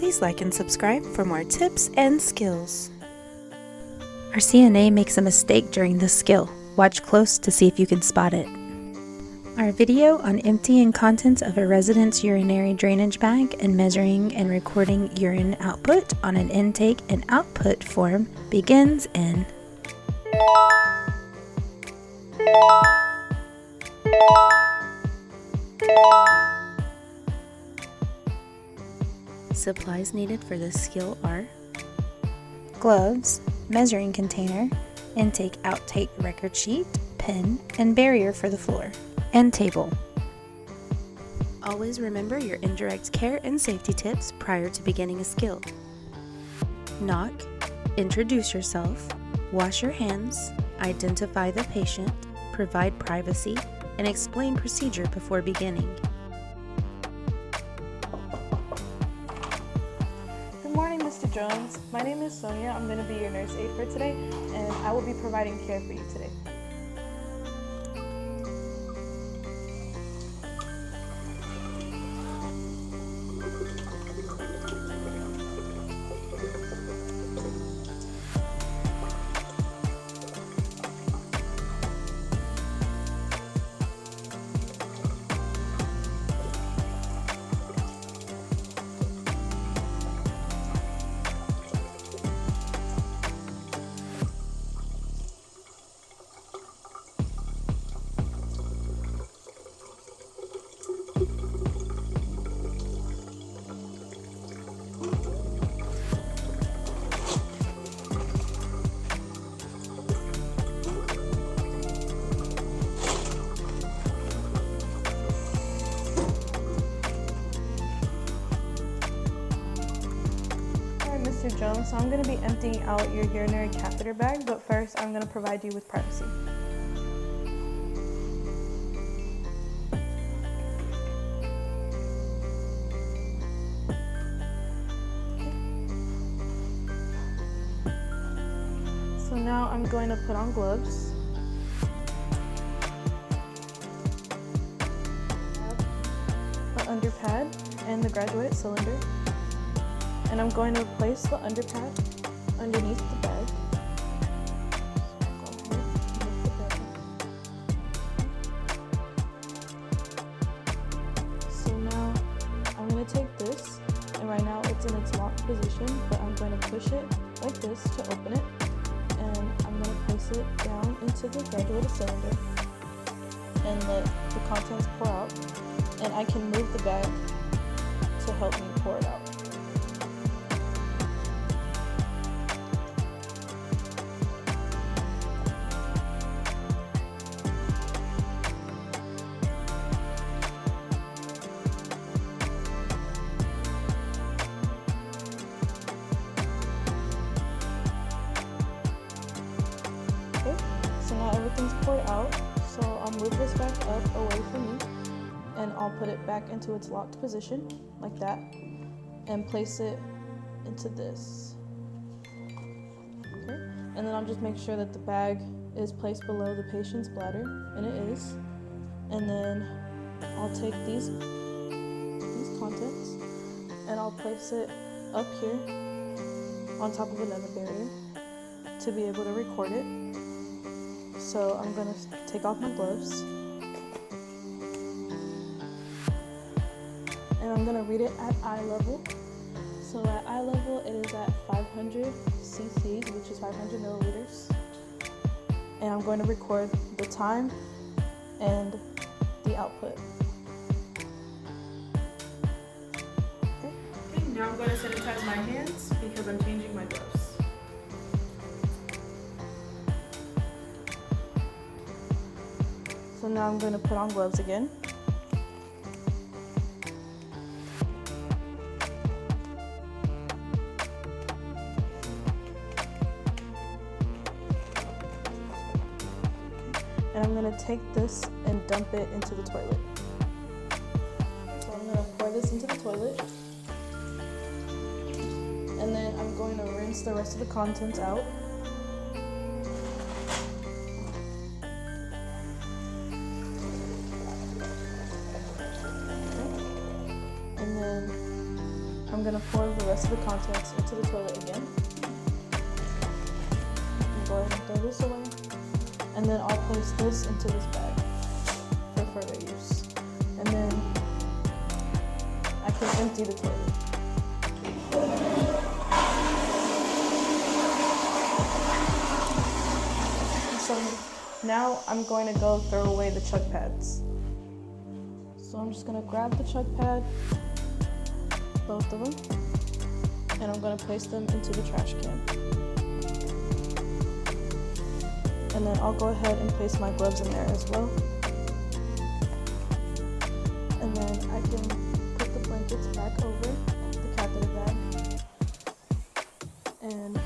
Please like and subscribe for more tips and skills. Our CNA makes a mistake during this skill. Watch close to see if you can spot it. Our video on emptying contents of a resident's urinary drainage bag and measuring and recording urine output on an intake and output form begins in Supplies needed for this skill are gloves, measuring container, intake-outtake record sheet, pen, and barrier for the floor, and table. Always remember your indirect care and safety tips prior to beginning a skill. Knock, introduce yourself, wash your hands, identify the patient, provide privacy, and explain procedure before beginning. Good morning, Mr. Jones. My name is Sonia. I'm going to be your nurse aide for today, and I will be providing care for you today. Mr. Jones, so I'm going to be emptying out your urinary catheter bag, but first I'm going to provide you with privacy. So now I'm going to put on gloves. The under pad and the graduate cylinder. And I'm going to place the underpad underneath the bag. So now I'm going to take this, and right now it's in its locked position, but I'm going to push it like this to open it, and I'm going to place it down into the graduated cylinder and let the contents pour out, and I can move the bag to help me pour it out. So now everything's poured out, so I'll move this back up away from me, and I'll put it back into its locked position, like that, and place it into this. Okay? And then I'll just make sure that the bag is placed below the patient's bladder, and it is. And then I'll take these contents, and I'll place it up here on top of another barrier to be able to record it. So I'm going to take off my gloves, and I'm going to read it at eye level. So at eye level it is at 500 cc's, which is 500 milliliters. And I'm going to record the time and the output. Okay, now I'm going to sanitize my hands because I'm changing my gloves. So now I'm going to put on gloves again. And I'm going to take this and dump it into the toilet. So I'm going to pour this into the toilet. And then I'm going to rinse the rest of the contents out. I'm going to pour the rest of the contents into the toilet again. Go ahead and throw this away. And then I'll place this into this bag for further use. And then I can empty the toilet. So now I'm going to go throw away the chug pads. So I'm just going to grab the chug pad, both of them, and I'm going to place them into the trash can. And then I'll go ahead and place my gloves in there as well. And then I can put the blankets back over the catheter bag and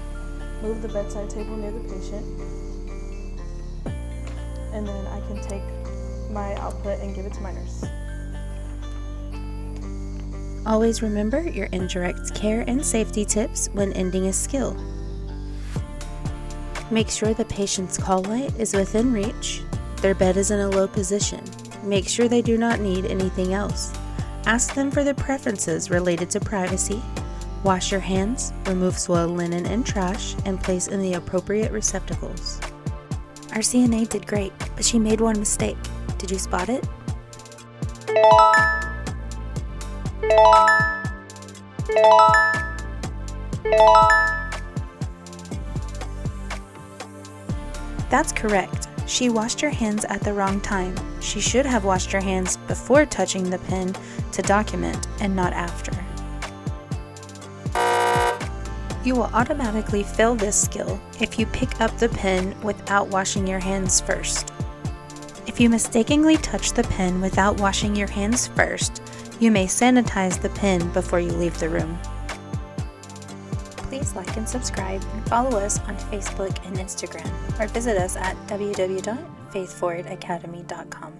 move the bedside table near the patient. And then I can take my output and give it to my nurse. Always remember your indirect care and safety tips when ending a skill. Make sure the patient's call light is within reach, their bed is in a low position. Make sure they do not need anything else. Ask them for their preferences related to privacy. Wash your hands, remove soiled linen and trash, and place in the appropriate receptacles. Our CNA did great, but she made one mistake. Did you spot it? That's correct. She washed her hands at the wrong time. She should have washed her hands before touching the pen to document and not after. You will automatically fail this skill if you pick up the pen without washing your hands first. If you mistakenly touch the pen without washing your hands first, you may sanitize the pen before you leave the room. Please like and subscribe and follow us on Facebook and Instagram, or visit us at www.faithforwardacademy.com.